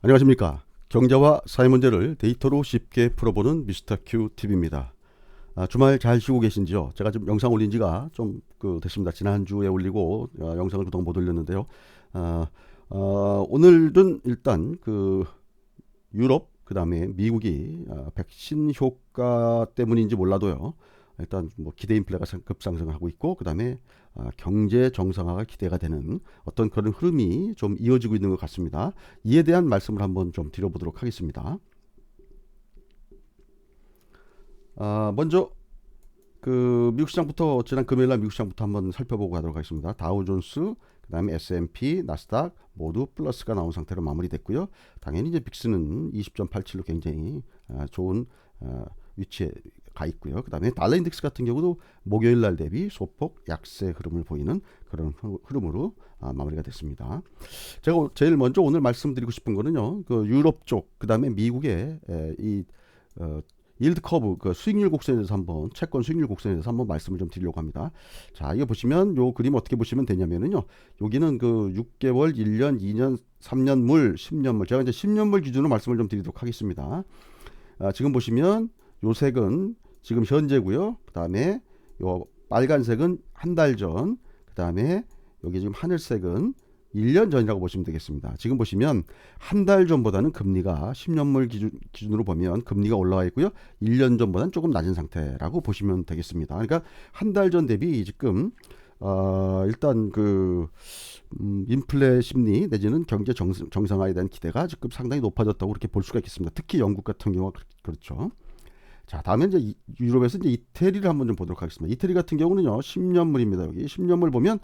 안녕하십니까. 경제와 사회 문제를 데이터로 쉽게 풀어보는 미스터 큐 TV입니다. 주말 잘 쉬고 계신지요? 제가 지금 영상 올린 지가 좀 됐습니다. 지난주에 올리고 영상을 그동안 못 올렸는데요. 오늘은 일단 유럽 그다음에 미국이 백신 효과 때문인지 몰라도요. 일단 뭐 기대 인플레가 급상승하고 있고 그다음에 경제 정상화가 기대가 되는 어떤 그런 흐름이 좀 이어지고 있는 것 같습니다. 이에 대한 말씀을 한번 좀 드려보도록 하겠습니다. 먼저 미국 시장부터 지난 금요일날 미국 시장부터 한번 살펴보고 가도록 하겠습니다. 다우존스, 그다음에 S&P, 나스닥 모두 플러스가 나온 상태로 마무리됐고요. 당연히 이제 빅스는 20.87로 굉장히 좋은 위치에 가 있고요. 그다음에 달러 인덱스 같은 경우도 목요일 날 대비 소폭 약세 흐름을 보이는 그런 흐름으로 마무리가 됐습니다. 제가 제일 먼저 오늘 말씀드리고 싶은 거는요. 유럽 쪽 그다음에 미국의 이 일드 커브 수익률 곡선에 대해서 한번 채권 수익률 곡선에 대해서 한번 말씀을 좀 드리려고 합니다. 자, 이거 보시면 요 그림 어떻게 보시면 되냐면은요. 여기는 6개월, 1년, 2년, 3년물, 10년물. 제가 이제 10년물 기준으로 말씀을 좀 드리도록 하겠습니다. 지금 보시면 요 색은 지금 현재고요. 그다음에 요 빨간색은 한 달 전. 그다음에 여기 지금 하늘색은 1년 전이라고 보시면 되겠습니다. 지금 보시면 한 달 전보다는 금리가 10년물 기준으로 보면 금리가 올라와 있고요. 1년 전보다는 조금 낮은 상태라고 보시면 되겠습니다. 그러니까 한 달 전 대비 지금 일단 인플레 심리 내지는 경제 정상화에 대한 기대가 지금 상당히 높아졌다고 그렇게 볼 수가 있겠습니다. 특히 영국 같은 경우가 그렇죠. 자, 다음에 이제 유럽에서 이제 이태리를 한번 좀 보도록 하겠습니다. 이태리 같은 경우는요, 10년물입니다. 여기 10년물 보면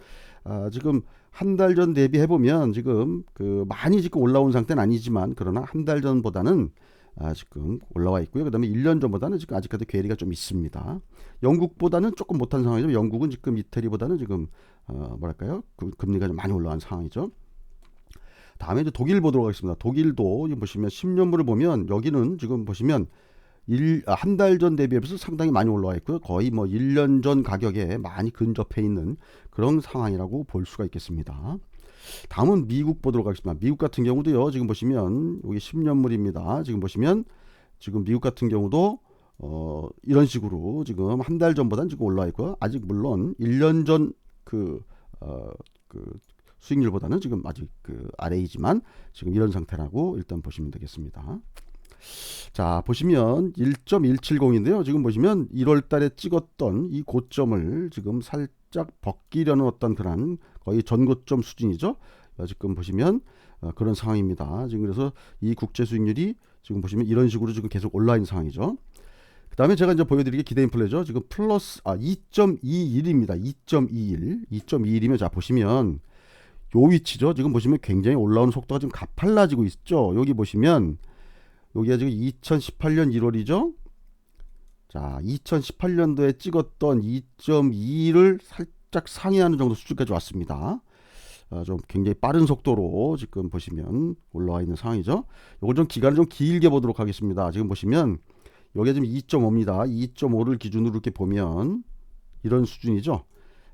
지금 한 달 전 대비해 보면 지금 많이 지금 올라온 상태는 아니지만 그러나 한 달 전보다는 지금 올라와 있고요. 그다음에 1년 전보다는 지금 아직까지 괴리가 좀 있습니다. 영국보다는 조금 못한 상황이죠. 영국은 지금 이태리보다는 지금 뭐랄까요? 금리가 좀 많이 올라간 상황이죠. 다음에 이제 독일 보도록 하겠습니다. 독일도 보시면 10년물을 보면 여기는 지금 보시면 한 달 전 대비해서 상당히 많이 올라와 있고요. 거의 뭐 1년 전 가격에 많이 근접해 있는 그런 상황이라고 볼 수가 있겠습니다. 다음은 미국 보도록 하겠습니다. 미국 같은 경우도요. 지금 보시면 여기 10년물입니다. 지금 보시면 지금 미국 같은 경우도 이런 식으로 지금 한 달 전보다는 지금 올라와 있고요. 아직 물론 1년 전 수익률보다는 지금 아직 아래이지만 지금 이런 상태라고 일단 보시면 되겠습니다. 자, 보시면 1.170인데요. 지금 보시면 1월 달에 찍었던 이 고점을 지금 살짝 벗기려는 어떤 그런 거의 전고점 수준이죠. 지금 보시면 그런 상황입니다. 지금 그래서 이 국제 수익률이 지금 보시면 이런 식으로 지금 계속 올라 있는 상황이죠. 그 다음에 제가 이제 보여드리게 기대 인플레죠. 지금 플러스 2.21입니다. 2.21. 2.21이면 자, 보시면 요 위치죠. 지금 보시면 굉장히 올라오는 속도가 지금 가팔라지고 있죠. 여기 보시면 여기가 지금 2018년 1월이죠. 자, 2018년도에 찍었던 2.2를 살짝 상회하는 정도 수준까지 왔습니다. 좀 굉장히 빠른 속도로 지금 보시면 올라와 있는 상황이죠. 이걸 좀 기간을 좀 길게 보도록 하겠습니다. 지금 보시면 여기가 지금 2.5입니다. 2.5를 기준으로 이렇게 보면 이런 수준이죠.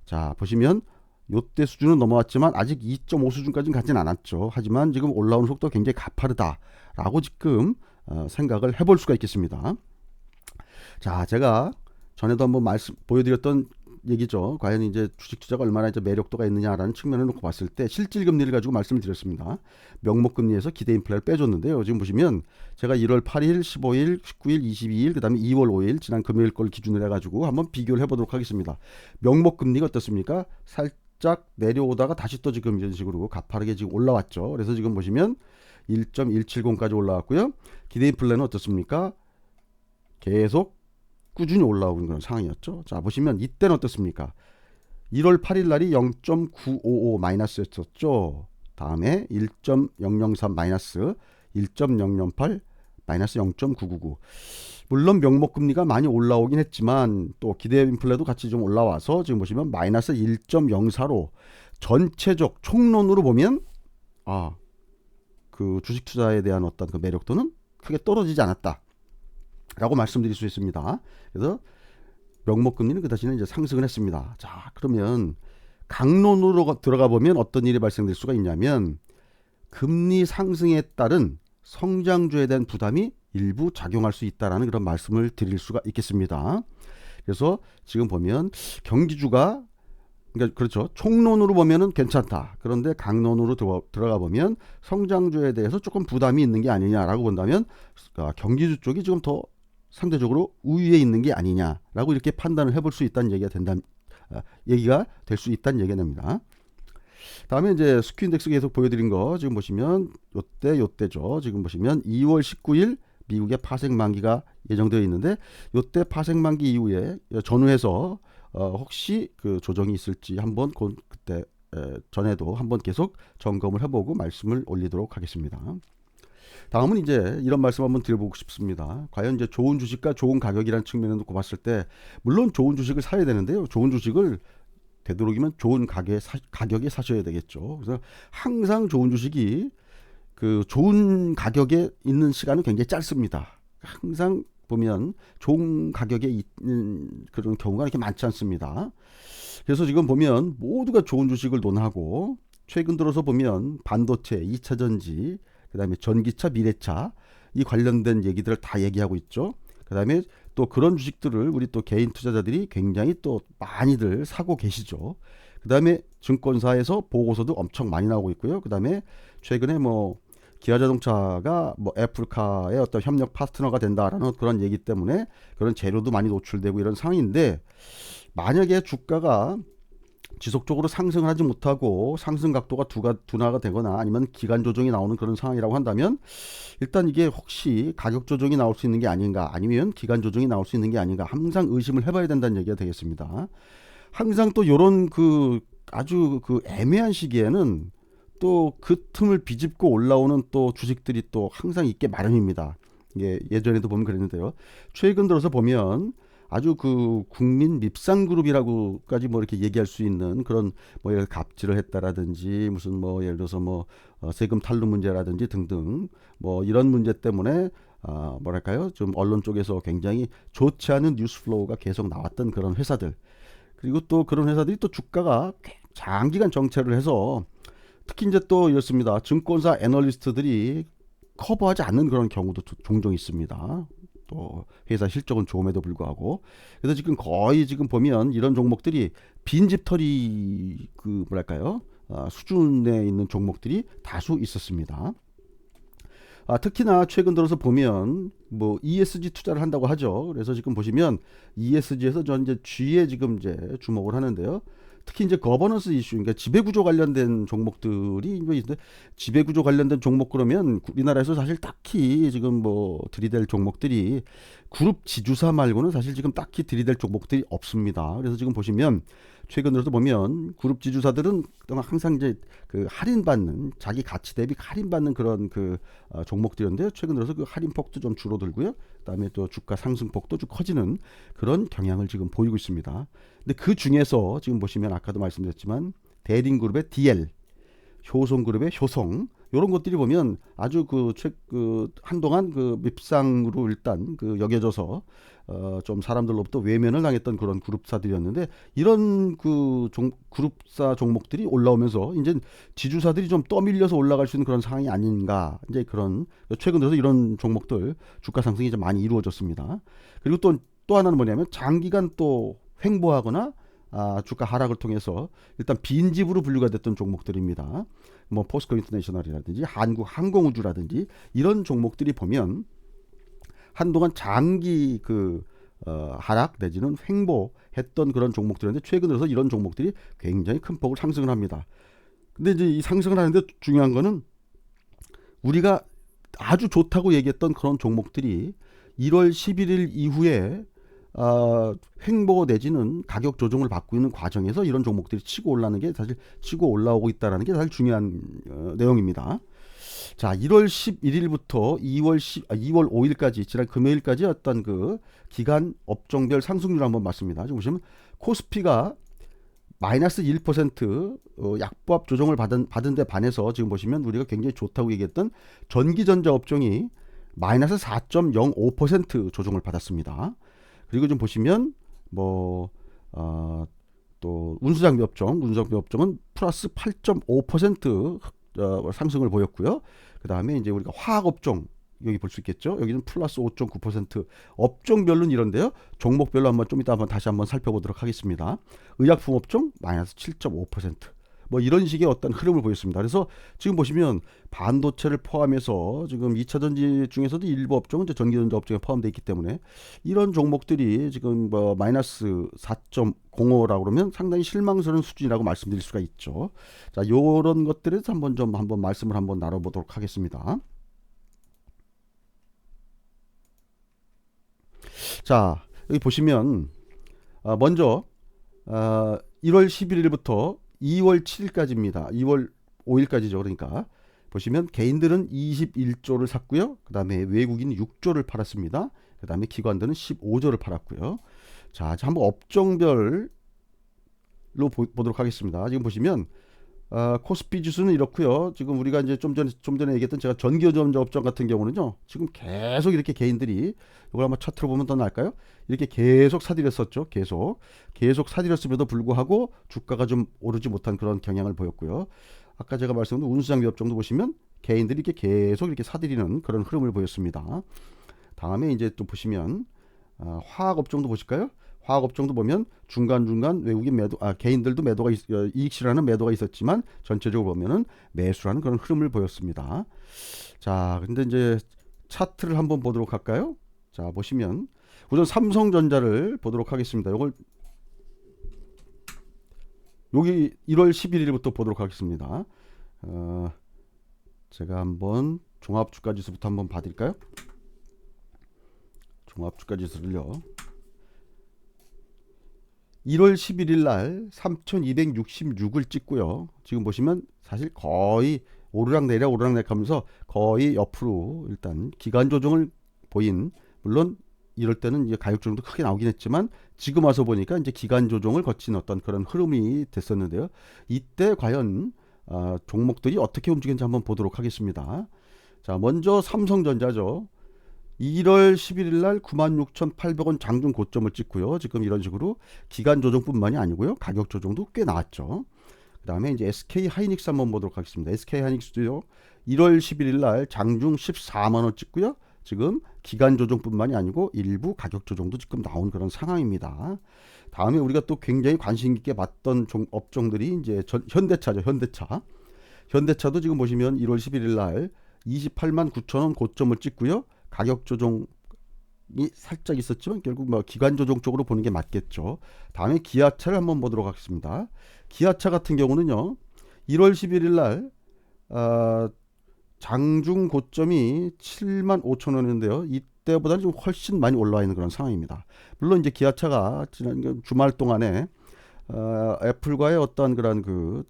자, 보시면 요때 수준은 넘어왔지만 아직 2.5 수준까지는 가진 않았죠. 하지만 지금 올라오는 속도가 굉장히 가파르다라고 지금 생각을 해볼 수가 있겠습니다. 자, 제가 전에도 한번 보여드렸던 얘기죠. 과연 이제 주식 투자가 얼마나 이제 매력도가 있느냐라는 측면을 놓고 봤을 때 실질 금리를 가지고 말씀을 드렸습니다. 명목 금리에서 기대 인플레를 빼줬는데요. 지금 보시면 제가 1월 8일, 15일, 19일, 22일, 그다음에 2월 5일 지난 금요일 걸 기준으로 해가지고 한번 비교를 해보도록 하겠습니다. 명목 금리가 어떻습니까? 살짝 내려오다가 다시 또 지금 이런 식으로 가파르게 지금 올라왔죠. 그래서 지금 보시면 1.170까지 올라왔고요. 기대 인플레는 어떻습니까? 계속 꾸준히 올라오는 그런 상황이었죠. 자, 보시면 이때는 어떻습니까? 1월 8일 날이 0.955 마이너스였었죠. 다음에 1.003 마이너스, 1.008 마이너스 0.999. 물론 명목금리가 많이 올라오긴 했지만 또 기대 인플레도 같이 좀 올라와서 지금 보시면 마이너스 1.04로 전체적 총론으로 보면 주식 투자에 대한 어떤 매력도는 크게 떨어지지 않았다라고 말씀드릴 수 있습니다. 그래서 명목금리는 그 다시는 이제 상승을 했습니다. 자, 그러면 강론으로 들어가 보면 어떤 일이 발생될 수가 있냐면 금리 상승에 따른 성장주에 대한 부담이 일부 작용할 수 있다라는 그런 말씀을 드릴 수가 있겠습니다. 그래서 지금 보면 경기주가 그러니까 그렇죠. 총론으로 보면은 괜찮다. 그런데 강론으로 들어가 보면 성장주에 대해서 조금 부담이 있는 게 아니냐라고 본다면 경기주 쪽이 지금 더 상대적으로 우위에 있는 게 아니냐라고 이렇게 판단을 해볼 수 있다는 얘기가 될 수 있다는 얘기가 됩니다. 다음에 이제 스큐 인덱스 계속 보여드린 거 지금 보시면 요때죠. 지금 보시면 2월 19일 미국의 파생 만기가 예정되어 있는데 요때 파생 만기 이후에 전후해서 혹시 그 조정이 있을지 한번 그때 전에도 한번 계속 점검을 해보고 말씀을 올리도록 하겠습니다. 다음은 이제 이런 말씀 한번 드려보고 싶습니다. 과연 이제 좋은 주식과 좋은 가격이라는 측면을 놓고 봤을 때 물론 좋은 주식을 사야 되는데요. 좋은 주식을 되도록이면 좋은 가격에 사셔야 되겠죠. 그래서 항상 좋은 주식이 그 좋은 가격에 있는 시간은 굉장히 짧습니다. 항상 보면 좋은 가격에 있는 그런 경우가 이렇게 많지 않습니다. 그래서 지금 보면 모두가 좋은 주식을 논하고 최근 들어서 보면 반도체, 2차전지, 그다음에 전기차, 미래차 이 관련된 얘기들을 다 얘기하고 있죠. 그다음에 또 그런 주식들을 우리 또 개인 투자자들이 굉장히 또 많이들 사고 계시죠. 그다음에 증권사에서 보고서도 엄청 많이 나오고 있고요. 그다음에 최근에 뭐 기아자동차가 뭐 애플카의 어떤 협력 파트너가 된다라는 그런 얘기 때문에 그런 재료도 많이 노출되고 이런 상황인데 만약에 주가가 지속적으로 상승을 하지 못하고 상승 각도가 둔화가 되거나 아니면 기간 조정이 나오는 그런 상황이라고 한다면 일단 이게 혹시 가격 조정이 나올 수 있는 게 아닌가 아니면 기간 조정이 나올 수 있는 게 아닌가 항상 의심을 해봐야 된다는 얘기가 되겠습니다. 항상 또 요런 그 아주 그 애매한 시기에는 또 그 틈을 비집고 올라오는 또 주식들이 또 항상 있게 마련입니다. 예전에도 보면 그랬는데요. 최근 들어서 보면 아주 그 국민 밉상그룹이라고까지 뭐 이렇게 얘기할 수 있는 그런 뭐 예를 갑질을 했다라든지 무슨 뭐 예를 들어서 뭐 세금 탈루 문제라든지 등등 뭐 이런 문제 때문에 뭐랄까요 좀 언론 쪽에서 굉장히 좋지 않은 뉴스 플로우가 계속 나왔던 그런 회사들 그리고 또 그런 회사들이 또 주가가 장기간 정체를 해서 특히 이제 또 이렇습니다. 증권사 애널리스트들이 커버하지 않는 그런 경우도 종종 있습니다. 또 회사 실적은 좋음에도 불구하고 그래서 지금 거의 지금 보면 이런 종목들이 빈집털이 그 뭐랄까요 수준에 있는 종목들이 다수 있었습니다. 특히나 최근 들어서 보면 뭐 ESG 투자를 한다고 하죠. 그래서 지금 보시면 ESG에서 전 이제 G에 지금 이제 주목을 하는데요. 특히 이제 거버넌스 이슈, 그러니까 지배구조 관련된 종목들이 있는데 지배구조 관련된 종목 그러면 우리나라에서 사실 딱히 지금 뭐 들이댈 종목들이 그룹 지주사 말고는 사실 지금 딱히 들이댈 종목들이 없습니다. 그래서 지금 보시면 최근 들어서 보면 그룹 지주사들은 항상 이제 그 할인받는 자기 가치 대비 할인받는 그런 그 종목들이었는데요. 최근 들어서 그 할인폭도 좀 줄어들고요. 그다음에 또 주가 상승폭도 좀 커지는 그런 경향을 지금 보이고 있습니다. 근데 그 중에서 지금 보시면 아까도 말씀드렸지만 대림그룹의 DL, 효성그룹의 효성 이런 것들이 보면 아주 그 한동안 그 밉상으로 일단 그 여겨져서 좀 사람들로부터 외면을 당했던 그런 그룹사들이었는데 이런 그 그룹사 종목들이 올라오면서 이제 지주사들이 좀 떠밀려서 올라갈 수 있는 그런 상황이 아닌가 이제 그런 최근 들어서 이런 종목들 주가 상승이 좀 많이 이루어졌습니다. 그리고 또 하나는 뭐냐면 장기간 또 횡보하거나 주가 하락을 통해서 일단 빈집으로 분류가 됐던 종목들입니다. 뭐 포스코 인터내셔널이라든지 한국항공우주라든지 이런 종목들이 보면 한동안 장기 하락 내지는 횡보했던 그런 종목들인데 최근 들어서 이런 종목들이 굉장히 큰 폭으로 상승을 합니다. 근데 이제 이 상승을 하는데 중요한 거는 우리가 아주 좋다고 얘기했던 그런 종목들이 1월 11일 이후에 횡보 내지는 가격 조정을 받고 있는 과정에서 이런 종목들이 치고 올라오는 게 사실 치고 올라오고 있다는 게 사실 중요한 내용입니다. 자, 1월 11일부터 2월 5일까지 지난 금요일까지 어떤 그 기간 업종별 상승률을 한번 봤습니다. 지금 보시면 코스피가 마이너스 1% 약보합 조정을 받은 데 반해서 지금 보시면 우리가 굉장히 좋다고 얘기했던 전기전자 업종이 마이너스 4.05% 조정을 받았습니다. 그리고 좀 보시면 또 운수장비 업종은 플러스 8.5% 상승을 보였고요. 그 다음에 이제 우리가 화학 업종 여기 볼 수 있겠죠. 여기는 플러스 5.9%. 업종별로는 이런데요. 종목별로 한번 좀 이따 한번 다시 한번 살펴보도록 하겠습니다. 의약품 업종 마이너스 7.5%. 뭐 이런 식의 어떤 흐름을 보였습니다. 그래서 지금 보시면 반도체를 포함해서 지금 2차 전지 중에서도 일부 업종은 이제 전기전자 업종에 포함되어 있기 때문에 이런 종목들이 지금 뭐 마이너스 4.05라고 그러면 상당히 실망스러운 수준이라고 말씀드릴 수가 있죠. 자, 요런 것들에 대해서 한번 말씀을 한번 나눠보도록 하겠습니다. 자, 여기 보시면 먼저 1월 11일부터 2월 7일까지입니다. 2월 5일까지죠. 그러니까 보시면 개인들은 21조를 샀고요. 그 다음에 외국인 6조를 팔았습니다. 그 다음에 기관들은 15조를 팔았고요. 자, 한번 업종별로 보도록 하겠습니다. 지금 보시면 코스피 지수는 이렇고요. 지금 우리가 이제 좀 전에 얘기했던 제가 전기전자 업종 같은 경우는요. 지금 계속 이렇게 개인들이 이걸 한번 차트로 보면 더 나을까요? 이렇게 계속 사들였었죠. 계속 사들였음에도 불구하고 주가가 좀 오르지 못한 그런 경향을 보였고요. 아까 제가 말씀드린 운수장비 업종도 보시면 개인들이 이렇게 계속 이렇게 사들이는 그런 흐름을 보였습니다. 다음에 이제 또 보시면 화학 업종도 보실까요? 화학 업종도 보면 중간중간 외국인 개인들도 매도가 이익 실현하는 매도가 있었지만 전체적으로 보면은 매수라는 그런 흐름을 보였습니다. 자, 근데 이제 차트를 한번 보도록 할까요? 자, 보시면 우선 삼성전자를 보도록 하겠습니다. 요걸 여기 1월 11일부터 보도록 하겠습니다. 제가 한번 종합주가지수부터 한번 봐드릴까요? 종합주가지수를요. 1월 11일 날 3266을 찍고요. 지금 보시면 사실 거의 오르락내리락 하면서 거의 옆으로 일단 기간 조정을 보인, 물론 이럴 때는 이제 가격 조정도 크게 나오긴 했지만 지금 와서 보니까 이제 기간 조정을 거친 어떤 그런 흐름이 됐었는데요. 이때 과연 종목들이 어떻게 움직였는지 한번 보도록 하겠습니다. 자, 먼저 삼성전자죠. 1월 11일 날 96,800원 장중 고점을 찍고요. 지금 이런 식으로 기간 조정뿐만이 아니고요. 가격 조정도 꽤 나왔죠. 그 다음에 이제 SK 하이닉스 한번 보도록 하겠습니다. SK 하이닉스도요. 1월 11일 날 장중 14만원 찍고요. 지금 기간 조정뿐만이 아니고 일부 가격 조정도 지금 나온 그런 상황입니다. 다음에 우리가 또 굉장히 관심 있게 봤던 업종들이 이제 현대차죠. 현대차도 지금 보시면 1월 11일 날 28만 9천원 고점을 찍고요. 가격 조정이 살짝 있었지만 결국 뭐 기간 조정 쪽으로 보는 게 맞겠죠. 다음에 기아차를 한번 보도록 하겠습니다. 기아차 같은 경우는요. 1월 11일 날 장중 고점이 7만 5천 원인데요. 이때보다는 좀 훨씬 많이 올라와 있는 그런 상황입니다. 물론 이제 기아차가 지난 주말 동안에 애플과의 어떤 그런 그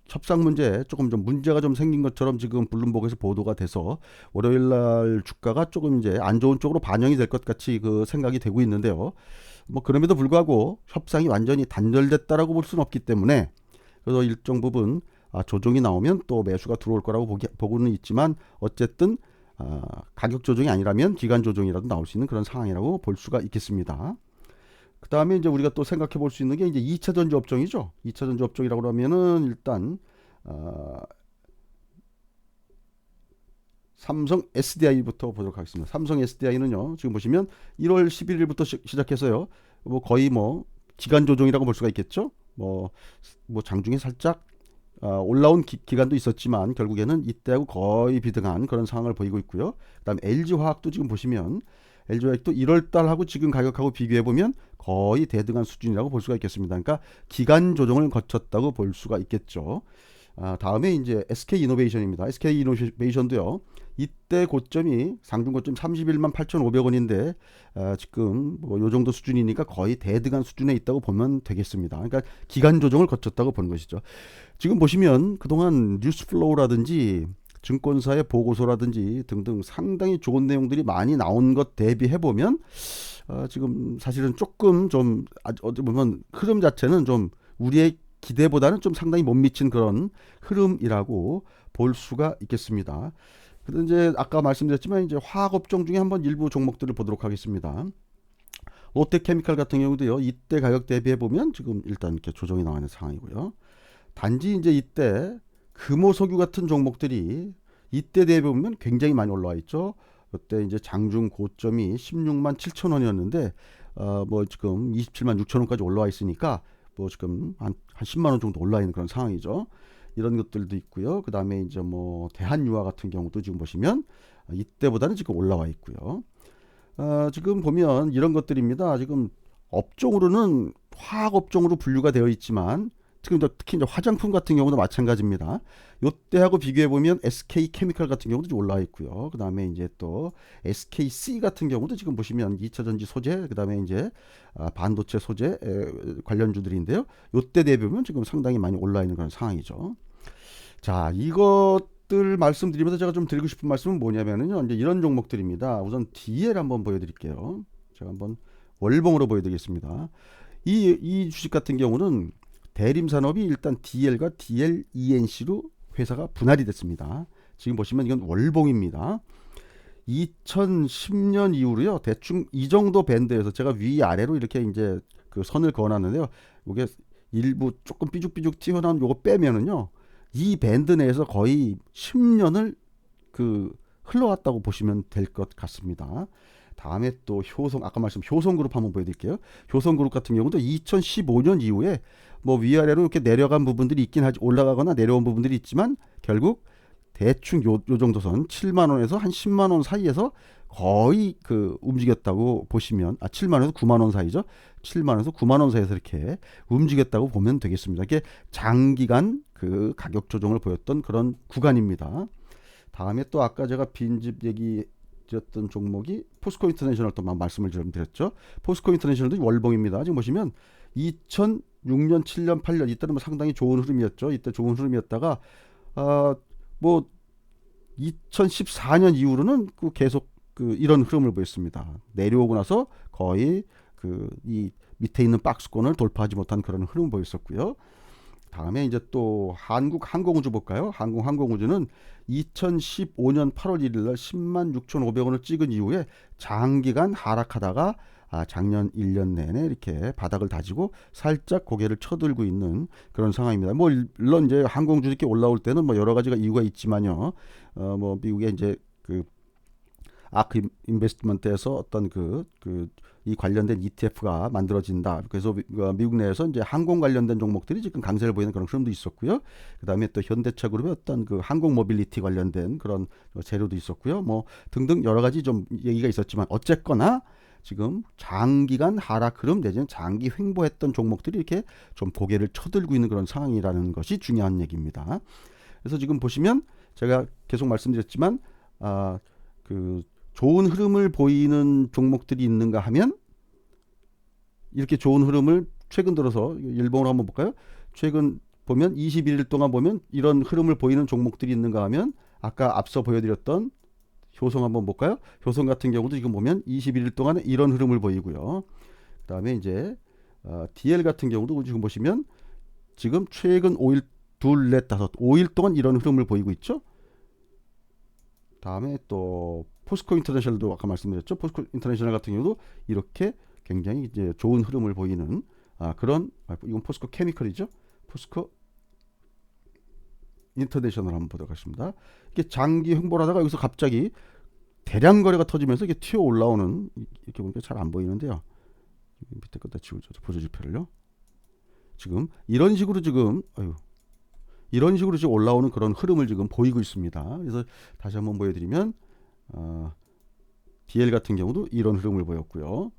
협상 문제 조금 좀 문제가 좀 생긴 것처럼 지금 블룸버그에서 보도가 돼서 월요일 날 주가가 조금 이제 안 좋은 쪽으로 반영이 될 것 같이 그 생각이 되고 있는데요. 뭐 그럼에도 불구하고 협상이 완전히 단절됐다라고 볼 수는 없기 때문에 그래서 일정 부분 조정이 나오면 또 매수가 들어올 거라고 보고는 있지만 어쨌든 가격 조정이 아니라면 기간 조정이라도 나올 수 있는 그런 상황이라고 볼 수가 있겠습니다. 그 다음에 이제 우리가 또 생각해 볼 수 있는 게 이제 2차 전지 업종이죠. 2차 전지 업종이라고 그러면은 일단 삼성 SDI부터 보도록 하겠습니다. 삼성 SDI는요. 지금 보시면 1월 11일부터 시작해서요. 뭐 거의 뭐 기간 조정이라고 볼 수가 있겠죠. 뭐 장중에 살짝 올라온 기간도 있었지만 결국에는 이때하고 거의 비등한 그런 상황을 보이고 있고요. 그다음에 LG화학도 지금 보시면 LG화학도 1월달하고 지금 가격하고 비교해보면 거의 대등한 수준이라고 볼 수가 있겠습니다. 그러니까 기간 조정을 거쳤다고 볼 수가 있겠죠. 다음에 이제 SK이노베이션입니다. SK이노베이션도요. 이때 고점이 상중 고점 31만 8,500원인데 지금 뭐 요 정도 수준이니까 거의 대등한 수준에 있다고 보면 되겠습니다. 그러니까 기간 조정을 거쳤다고 보는 것이죠. 지금 보시면 그동안 뉴스플로우라든지 증권사의 보고서라든지 등등 상당히 좋은 내용들이 많이 나온 것 대비해 보면 지금 사실은 조금 좀 어찌 보면 흐름 자체는 좀 우리의 기대보다는 좀 상당히 못 미친 그런 흐름이라고 볼 수가 있겠습니다. 그런데 이제 아까 말씀드렸지만 이제 화학 업종 중에 한번 일부 종목들을 보도록 하겠습니다. 롯데케미칼 같은 경우도요. 이때 가격 대비해 보면 지금 일단 이렇게 조정이 나와 있는 상황이고요. 단지 이제 이때 금호석유 같은 종목들이 이때 대비 보면 굉장히 많이 올라와 있죠. 그때 이제 장중 고점이 16만 7천 원이었는데 뭐 지금 27만 6천 원까지 올라와 있으니까 뭐 지금 한 10만 원 정도 올라 있는 그런 상황이죠. 이런 것들도 있고요. 그다음에 이제 뭐 대한유화 같은 경우도 지금 보시면 이때보다는 지금 올라와 있고요. 지금 보면 이런 것들입니다. 지금 업종으로는 화학 업종으로 분류가 되어 있지만 특히 이제 화장품 같은 경우도 마찬가지입니다. 요때하고 비교해 보면 SK 케미칼 같은 경우도 좀 올라와 있고요. 그다음에 이제 또 SKC 같은 경우도 지금 보시면 2차 전지 소재, 그다음에 이제 반도체 소재 관련주들인데요. 요때 대비 보면 지금 상당히 많이 올라 있는 그런 상황이죠. 자, 이것들 말씀드리면서 제가 좀 드리고 싶은 말씀은 뭐냐면요. 이제 이런 종목들입니다. 우선 DL 한번 보여드릴게요. 제가 한번 월봉으로 보여드리겠습니다. 이 주식 같은 경우는 대림산업이 일단 DL과 DLENC로 회사가 분할이 됐습니다. 지금 보시면 이건 월봉입니다. 2010년 이후로요. 대충 이 정도 밴드에서 제가 위아래로 이렇게 이제 그 선을 그어놨는데요. 이게 일부 조금 삐죽삐죽 튀어나온 요거 빼면은요. 이 밴드 내에서 거의 10년을 그 흘러왔다고 보시면 될 것 같습니다. 다음에 또 효성, 아까 말씀 효성그룹 한번 보여드릴게요. 효성그룹 같은 경우도 2015년 이후에 뭐 위아래로 이렇게 내려간 부분들이 있긴 하지, 올라가거나 내려온 부분들이 있지만 결국 대충 요 정도 선 7만 원에서 한 10만 원 사이에서 거의 그 움직였다고 보시면 7만 원에서 9만 원 사이죠. 7만 원에서 9만 원 사이에서 이렇게 움직였다고 보면 되겠습니다. 이게 장기간 그 가격 조정을 보였던 그런 구간입니다. 다음에 또 아까 제가 빈집 얘기 드렸던 종목이 포스코 인터내셔널 또 말씀을 좀 드렸죠. 포스코 인터내셔널도 월봉입니다. 지금 보시면 2006년, 7년, 8년 이때는 뭐 상당히 좋은 흐름이었죠. 이때 좋은 흐름이었다가 뭐 2014년 이후로는 계속 그 이런 흐름을 보였습니다. 내려오고 나서 거의 그 이 밑에 있는 박스권을 돌파하지 못한 그런 흐름을 보였었고요. 다음에 이제 또 한국항공우주 볼까요? 한국항공우주는 2015년 8월 1일 날 10만 6,500원을 찍은 이후에 장기간 하락하다가 작년 1년 내내 이렇게 바닥을 다지고 살짝 고개를 쳐들고 있는 그런 상황입니다. 뭐 물론 이제 항공주 이렇게 올라올 때는 뭐 여러 가지가 이유가 있지만요. 뭐 미국의 이제 그 아크 인베스트먼트에서 어떤 이 관련된 ETF가 만들어진다. 그래서 미국 내에서 이제 항공 관련된 종목들이 지금 강세를 보이는 그런 흐름도 있었고요. 그다음에 또 현대차 그룹의 어떤 그 항공 모빌리티 관련된 그런 재료도 있었고요. 뭐 등등 여러 가지 좀 얘기가 있었지만 어쨌거나 지금 장기간 하락 흐름 내지는 장기 횡보했던 종목들이 이렇게 좀 고개를 쳐들고 있는 그런 상황이라는 것이 중요한 얘기입니다. 그래서 지금 보시면 제가 계속 말씀드렸지만 그 좋은 흐름을 보이는 종목들이 있는가 하면 이렇게 좋은 흐름을 최근 들어서 일봉으로 한번 볼까요? 최근 보면 21일 동안 보면 이런 흐름을 보이는 종목들이 있는가 하면 아까 앞서 보여드렸던 효성 한번 볼까요? 효성 같은 경우도 지금 보면 21일 동안에 이런 흐름을 보이고요. 그 다음에 이제 DL 같은 경우도 지금 보시면 지금 최근 5일, 둘, 넷, 다섯, 5일 동안 이런 흐름을 보이고 있죠. 다음에 또 포스코 인터내셔널도 아까 말씀드렸죠. 포스코 인터내셔널 같은 경우도 이렇게 굉장히 이제 좋은 흐름을 보이는 그런 이건 포스코 케미컬이죠. 포스코 인터내셔널 한번 보도록 하겠습니다. 이게 장기 횡보를 하다가 여기서 갑자기 대량 거래가 터지면서 이게 튀어 올라오는 이렇게 보니까 잘 안 보이는데요. 밑에 것다 지우죠. 보조지표를요. 지금 이런 식으로 지금 이런 식으로 지금 올라오는 그런 흐름을 지금 보이고 있습니다. 그래서 다시 한번 보여드리면 DL 같은 경우도 이런 흐름을 보였고요.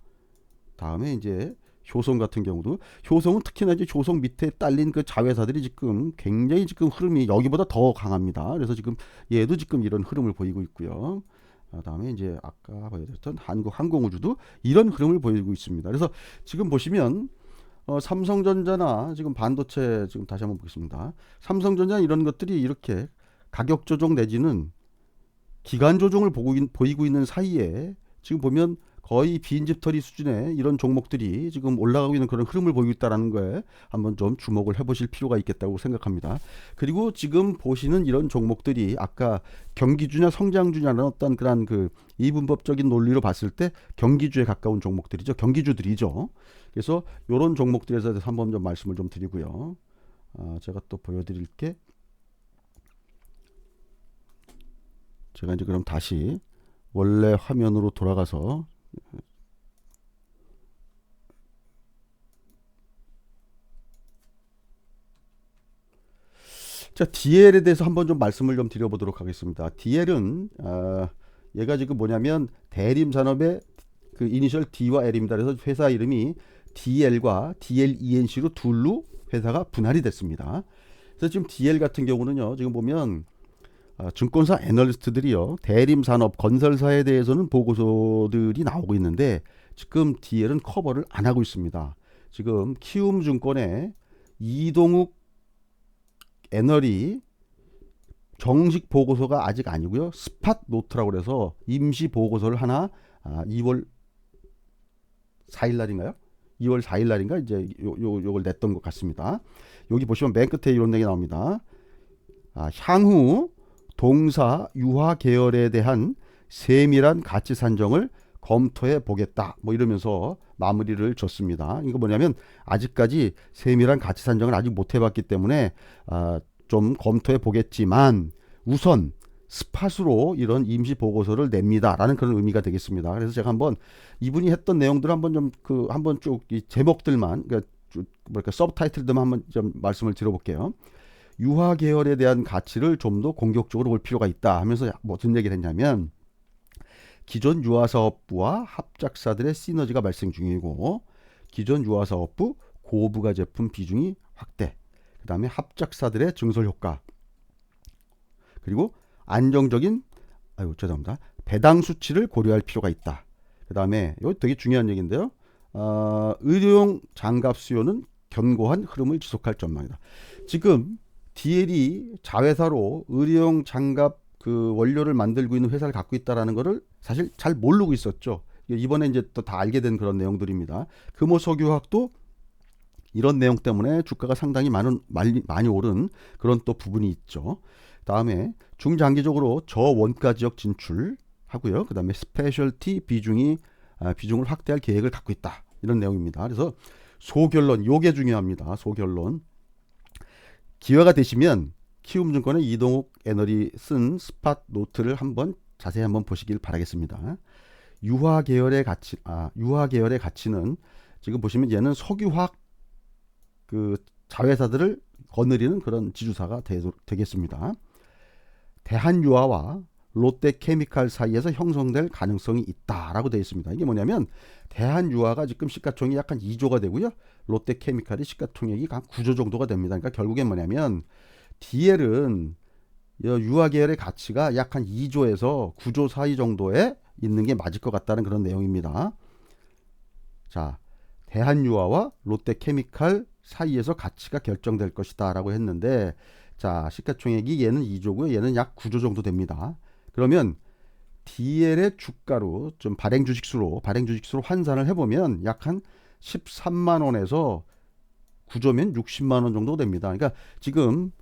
다음에 이제 효성 같은 경우도 효성은 특히나 이제 효성 밑에 딸린 그 자회사들이 지금 굉장히 지금 흐름이 여기보다 더 강합니다. 그래서 지금 얘도 지금 이런 흐름을 보이고 있고요. 다음에 이제 아까 보여드렸던 한국항공우주도 이런 흐름을 보이고 있습니다. 그래서 지금 보시면 삼성전자나 지금 반도체 지금 다시 한번 보겠습니다. 삼성전자 이런 것들이 이렇게 가격 조정 내지는 기간 조정을 보이고 있는 사이에 지금 보면 거의 빈집털이 수준의 이런 종목들이 지금 올라가고 있는 그런 흐름을 보이고 있다는 거에 한번 좀 주목을 해보실 필요가 있겠다고 생각합니다. 그리고 지금 보시는 이런 종목들이 아까 경기주냐 성장주냐는 어떤 그런 그 이분법적인 논리로 봤을 때 경기주에 가까운 종목들이죠. 경기주들이죠. 그래서 이런 종목들에 대해서 한번 좀 말씀을 좀 드리고요. 제가 또 보여드릴 게 제가 이제 그럼 다시 원래 화면으로 돌아가서 자, DL에 대해서 한번 좀 말씀을 좀 드려보도록 하겠습니다. DL은 얘가 지금 뭐냐면 대림 산업의 그 이니셜 D와 L입니다. 그래서 회사 이름이 DL과 DLENC로 둘로 회사가 분할이 됐습니다. 그래서 지금 DL 같은 경우는요, 지금 보면 증권사 애널리스트들이요, 대림 산업 건설사에 대해서는 보고서들이 나오고 있는데 지금 DL은 커버를 안 하고 있습니다. 지금 키움증권의 이동욱 애널이 정식 보고서가 아직 아니고요. 스팟 노트라고 그래서 임시 보고서를 하나 2월 4일 날인가요? 2월 4일 날인가 이제 요걸 냈던 것 같습니다. 여기 보시면 맨 끝에 이런 얘기 나옵니다. 향후 동사 유화 계열에 대한 세밀한 가치 산정을 검토해 보겠다. 뭐 이러면서 마무리를 줬습니다. 이거 뭐냐면 아직까지 세밀한 가치 산정을 아직 못 해봤기 때문에 좀 검토해 보겠지만 우선 스팟으로 이런 임시 보고서를 냅니다라는 그런 의미가 되겠습니다. 그래서 제가 한번 이분이 했던 내용들을 한번 좀 한번 쭉 이 제목들만 그러니까 뭐랄까 서브타이틀들만 한번 좀 말씀을 드려볼게요. 유화 계열에 대한 가치를 좀 더 공격적으로 볼 필요가 있다 하면서 무슨 얘기를 했냐면 기존 유화사업부와 합작사들의 시너지가 발생 중이고 기존 유화사업부 고부가 제품 비중이 확대, 그 다음에 합작사들의 증설 효과, 그리고 안정적인 배당 수치를 고려할 필요가 있다. 그 다음에 이거 되게 중요한 얘기인데요. 의료용 장갑 수요는 견고한 흐름을 지속할 전망이다. 지금 DL이 자회사로 의료용 장갑 그 원료를 만들고 있는 회사를 갖고 있다라는 거를 사실 잘 모르고 있었죠. 이번에 이제 또 다 알게 된 그런 내용들입니다. 금호석유화학도 이런 내용 때문에 주가가 상당히 많이 오른 그런 또 부분이 있죠. 다음에 중장기적으로 저원가 지역 진출하고요. 그 다음에 스페셜티 비중을 확대할 계획을 갖고 있다. 이런 내용입니다. 그래서 소결론, 요게 중요합니다. 소결론. 기회가 되시면 키움증권의 이동욱 애널이 쓴 스팟 노트를 한번 자세히 한번 보시길 바라겠습니다. 유화 계열의 가치는 지금 보시면 얘는 석유화학 그 자회사들을 거느리는 그런 지주사가 되겠습니다. 대한유화와 롯데케미칼 사이에서 형성될 가능성이 있다라고 되어 있습니다. 이게 뭐냐면 대한유화가 지금 시가총액이 약간 2조가 되고요. 롯데케미칼이 시가총액이 한 9조 정도가 됩니다. 그러니까 결국엔 뭐냐면 DL은 유화 계열의 가치가 약 한 2조에서 9조 사이 정도에 있는 게 맞을 것 같다는 그런 내용입니다. 자, 대한유화와 롯데케미칼 사이에서 가치가 결정될 것이다 라고 했는데, 자, 시가총액이 얘는 2조고요. 얘는 약 9조 정도 됩니다. 그러면 DL의 주가로 좀 발행 주식수로 환산을 해보면 약 한 13만 원에서 9조면 60만 원 정도 됩니다. 그러니까 지금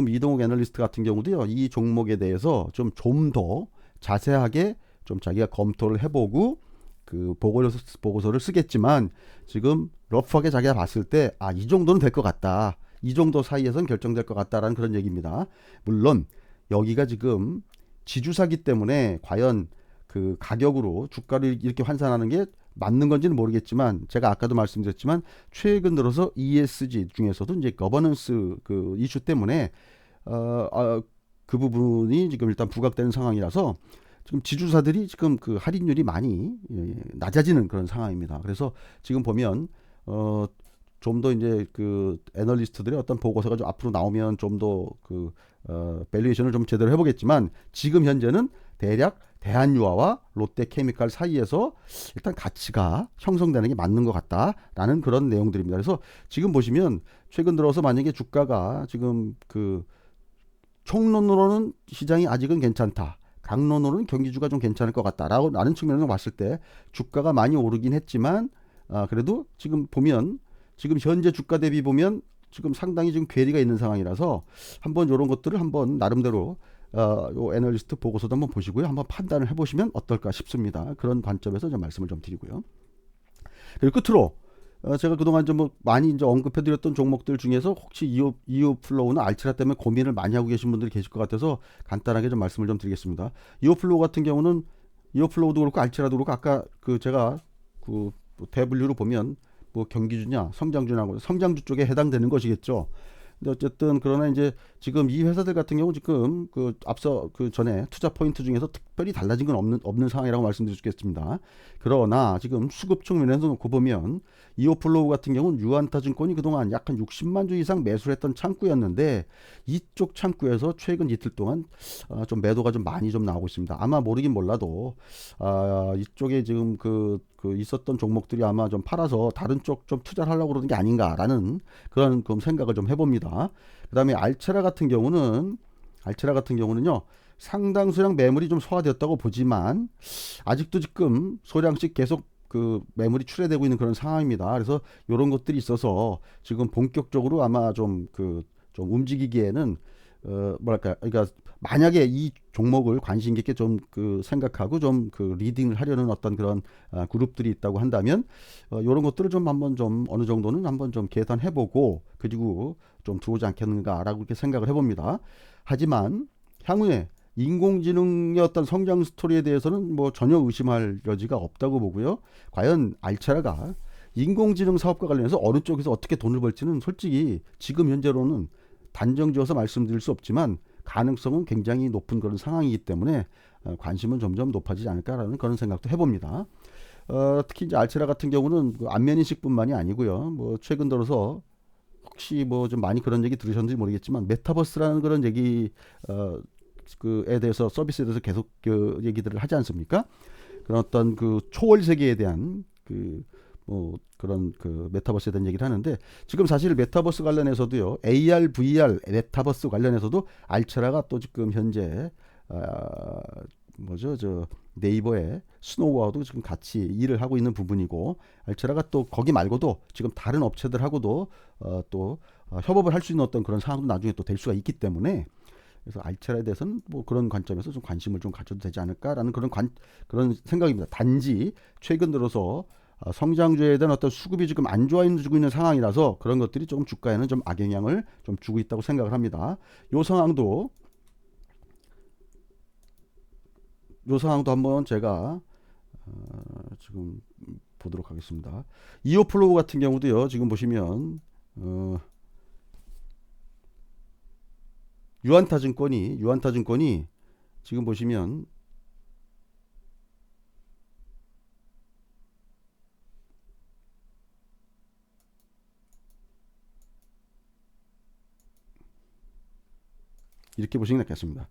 이동욱 애널리스트 같은 경우도요, 이 종목에 대해서 좀 더 자세하게 좀 자기가 검토를 해보고 그 보고서를 쓰겠지만 지금 러프하게 자기가 봤을 때 이 정도는 될 것 같다. 이 정도 사이에선 결정될 것 같다라는 그런 얘기입니다. 물론 여기가 지금 지주사기 때문에 과연 그 가격으로 주가를 이렇게 환산하는 게 맞는 건지는 모르겠지만 제가 아까도 말씀드렸지만 최근 들어서 ESG 중에서도 이제 거버넌스 그 이슈 때문에 그 부분이 지금 일단 부각되는 상황이라서 지금 지주사들이 지금 그 할인율이 많이 낮아지는 그런 상황입니다. 그래서 지금 보면 좀 더 이제 그 애널리스트들의 어떤 보고서가 좀 앞으로 나오면 좀 더 그 밸류에이션을 좀 제대로 해보겠지만 지금 현재는 대략 대한유화와 롯데케미칼 사이에서 일단 가치가 형성되는 게 맞는 것 같다라는 그런 내용들입니다. 그래서 지금 보시면 최근 들어서 만약에 주가가 지금 그 총론으로는 시장이 아직은 괜찮다. 강론으로는 경기주가 좀 괜찮을 것 같다라고 라는 측면에서 봤을 때 주가가 많이 오르긴 했지만 그래도 지금 보면 지금 현재 주가 대비 보면 지금 상당히 지금 괴리가 있는 상황이라서 한번 이런 것들을 한번 나름대로 요 애널리스트 보고서도 한번 보시고요. 한번 판단을 해보시면 어떨까 싶습니다. 그런 관점에서 좀 말씀을 좀 드리고요. 그리고 끝으로 제가 그동안 좀 뭐 많이 이제 언급해드렸던 종목들 중에서 혹시 이오플로우나 알츠라 때문에 고민을 많이 하고 계신 분들이 계실 것 같아서 간단하게 좀 말씀을 좀 드리겠습니다. 이오플로우 같은 경우는 이오플로우도 그렇고 알츠라도 그렇고 아까 그 제가 그 대분류로 보면 뭐 경기주냐 성장주냐고 성장주 쪽에 해당되는 것이겠죠. 근데 어쨌든 그러나 이제 지금 이 회사들 같은 경우 지금 그 앞서 그 전에 투자 포인트 중에서 특별히 달라진 건 없는 상황이라고 말씀드릴 수 있겠습니다. 그러나 지금 수급 측면에서 놓고 보면 이오플로우 같은 경우는 유한타증권이 그동안 약 한 60만 주 이상 매수를 했던 창구였는데 이쪽 창구에서 최근 이틀 동안 좀 매도가 좀 많이 좀 나오고 있습니다. 아마 모르긴 몰라도 이쪽에 지금 그 있었던 종목들이 아마 좀 팔아서 다른 쪽 좀 투자를 하려고 그러는 게 아닌가라는 그런 생각을 좀 해봅니다. 그다음에 알체라 같은 경우는요. 상당수량 매물이 좀 소화되었다고 보지만 아직도 지금 소량씩 계속 그 매물이 출회되고 있는 그런 상황입니다. 그래서 이런 것들이 있어서 지금 본격적으로 아마 좀 움직이기에는 뭐랄까 그러니까 만약에 이 종목을 관심 깊게 좀 그 생각하고 좀 그 리딩을 하려는 어떤 그런 그룹들이 있다고 한다면 이런 것들을 좀 한번 좀 어느 정도는 한번 좀 계산해보고 그리고 좀 들어오지 않겠는가라고 이렇게 생각을 해봅니다. 하지만 향후에 인공지능의 어떤 성장 스토리에 대해서는 뭐 전혀 의심할 여지가 없다고 보고요. 과연 알차라가 인공지능 사업과 관련해서 어느 쪽에서 어떻게 돈을 벌지는 솔직히 지금 현재로는 단정지어서 말씀드릴 수 없지만 가능성은 굉장히 높은 그런 상황이기 때문에 관심은 점점 높아지지 않을까라는 그런 생각도 해봅니다. 특히 이제 알체라 같은 경우는 그 안면인식뿐만이 아니고요. 뭐 최근 들어서 혹시 뭐 좀 많이 그런 얘기 들으셨는지 모르겠지만 메타버스라는 그런 얘기 그에 대해서 서비스에 대해서 계속 그 얘기들을 하지 않습니까? 그런 어떤 그 초월 세계에 대한 그 뭐 그런 그 메타버스에 대한 얘기를 하는데 지금 사실 메타버스 관련해서도요. AR, VR 메타버스 관련해서도 알체라가 또 지금 현재 뭐죠? 저 네이버의 스노우와도 지금 같이 일을 하고 있는 부분이고 알체라가 또 거기 말고도 지금 다른 업체들하고도 또 협업을 할 수 있는 어떤 그런 상황도 나중에 또 될 수가 있기 때문에 그래서 알체라에 대해서는 뭐 그런 관점에서 좀 관심을 좀 가져도 되지 않을까라는 그런 생각입니다. 단지 최근 들어서 성장주에 대한 어떤 수급이 지금 안 좋아지고 있는 상황이라서 그런 것들이 조금 주가에는 좀 악영향을 좀 주고 있다고 생각을 합니다. 요 상황도 한번 제가 지금 보도록 하겠습니다. 이오플로우 같은 경우도요. 지금 보시면 유한타증권이 지금 보시면 이렇게 보시면 낫겠습니다.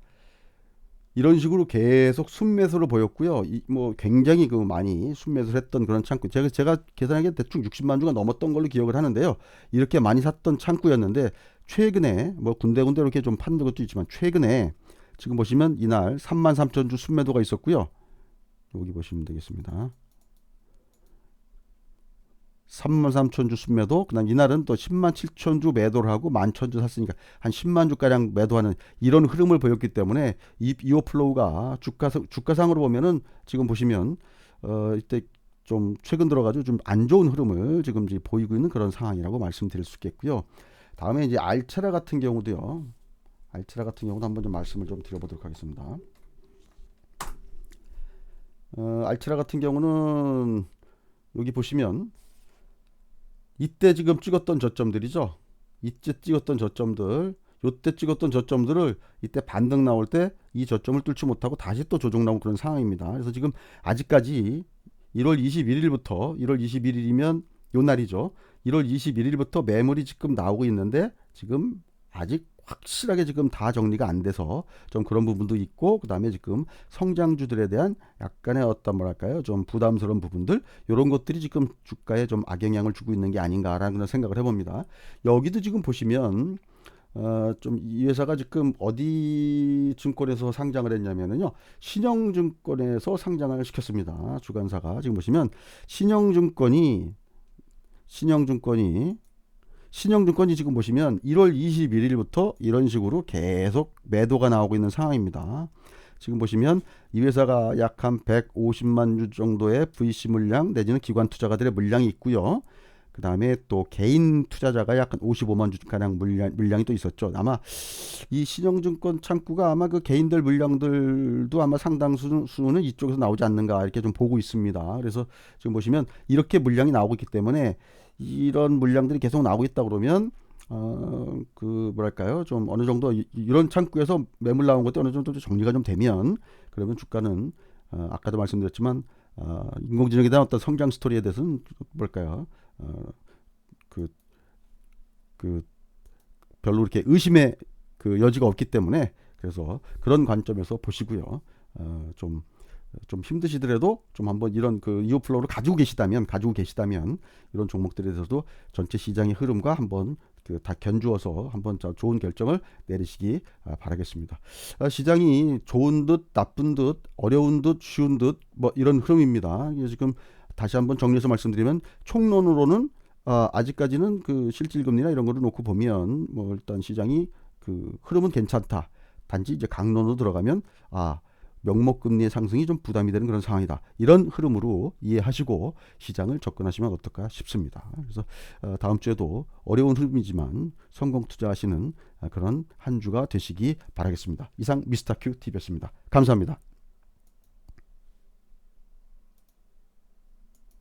이런 식으로 계속 순매수를 보였고요. 뭐 굉장히 그 많이 순매수를 했던 그런 창구. 제가 계산하기에 대충 60만 주가 넘었던 걸로 기억을 하는데요. 이렇게 많이 샀던 창구였는데 최근에 뭐 군데군데 이렇게 좀 파는 것도 있지만 최근에 지금 보시면 이날 33,000주 순매도가 있었고요. 여기 보시면 되겠습니다. 33,000주 순매도, 그다음 이날은 또 107,000주 매도를 하고 11,000주 샀으니까 한 10만 주가량 매도하는 이런 흐름을 보였기 때문에 이오플로우가 주가상으로 보면은 지금 보시면 이때 좀 최근 들어가지고 좀 안 좋은 흐름을 지금 이제 보이고 있는 그런 상황이라고 말씀드릴 수 있겠고요. 다음에 이제 알체라 같은 경우도 한번 좀 말씀을 좀 드려보도록 하겠습니다. 알체라 같은 경우는 여기 보시면 이때 지금 찍었던 저점들이죠. 이때 찍었던 저점들, 요때 찍었던 저점들을 이때 반등 나올 때 이 저점을 뚫지 못하고 다시 또 조정 나온 그런 상황입니다. 그래서 지금 아직까지 1월 21일이면 요 날이죠. 1월 21일부터 매물이 지금 나오고 있는데 지금 아직 확실하게 지금 다 정리가 안 돼서 좀 그런 부분도 있고 그다음에 지금 성장주들에 대한 약간의 어떤 뭐랄까요 좀 부담스러운 부분들 이런 것들이 지금 주가에 좀 악영향을 주고 있는 게 아닌가라는 생각을 해봅니다. 여기도 지금 보시면 좀 이 회사가 지금 어디 증권에서 상장을 했냐면요 신영증권에서 상장을 시켰습니다. 주관사가 지금 보시면 신영증권이 지금 보시면 1월 21일부터 이런 식으로 계속 매도가 나오고 있는 상황입니다. 지금 보시면 이 회사가 약 한 150만 주 정도의 VC 물량 내지는 기관 투자가들의 물량이 있고요. 그 다음에 또 개인 투자자가 약간 55만 주 가량 물량이 또 있었죠. 아마 이 신영증권 창구가 아마 그 개인들 물량들도 아마 상당수는 이쪽에서 나오지 않는가 이렇게 좀 보고 있습니다. 그래서 지금 보시면 이렇게 물량이 나오고 있기 때문에 이런 물량들이 계속 나오고 있다 그러면 그 뭐랄까요, 좀 어느 정도 이런 창구에서 매물 나온 것도 어느 정도 정리가 좀 되면 그러면 주가는 아까도 말씀드렸지만 인공지능에 대한 어떤 성장 스토리에 대해서는 뭘까요, 그, 그 별로 이렇게 의심의 그 여지가 없기 때문에 그래서 그런 관점에서 보시고요. 좀 힘드시더라도 좀 한번 이런 그 이오 플로우를 가지고 계시다면 이런 종목들에 대해서도 전체 시장의 흐름과 한번 그 다 견주어서 한번 좋은 결정을 내리시기 바라겠습니다. 시장이 좋은 듯 나쁜 듯 어려운 듯 쉬운 듯 뭐 이런 흐름입니다. 지금 다시 한번 정리해서 말씀드리면 총론으로는 아직까지는 그 실질금리나 이런 거를 놓고 보면 뭐 일단 시장이 그 흐름은 괜찮다. 단지 이제 강론으로 들어가면 명목금리의 상승이 좀 부담이 되는 그런 상황이다. 이런 흐름으로 이해하시고 시장을 접근하시면 어떨까 싶습니다. 그래서 다음 주에도 어려운 흐름이지만 성공 투자하시는 그런 한 주가 되시기 바라겠습니다. 이상 미스터큐 TV였습니다. 감사합니다.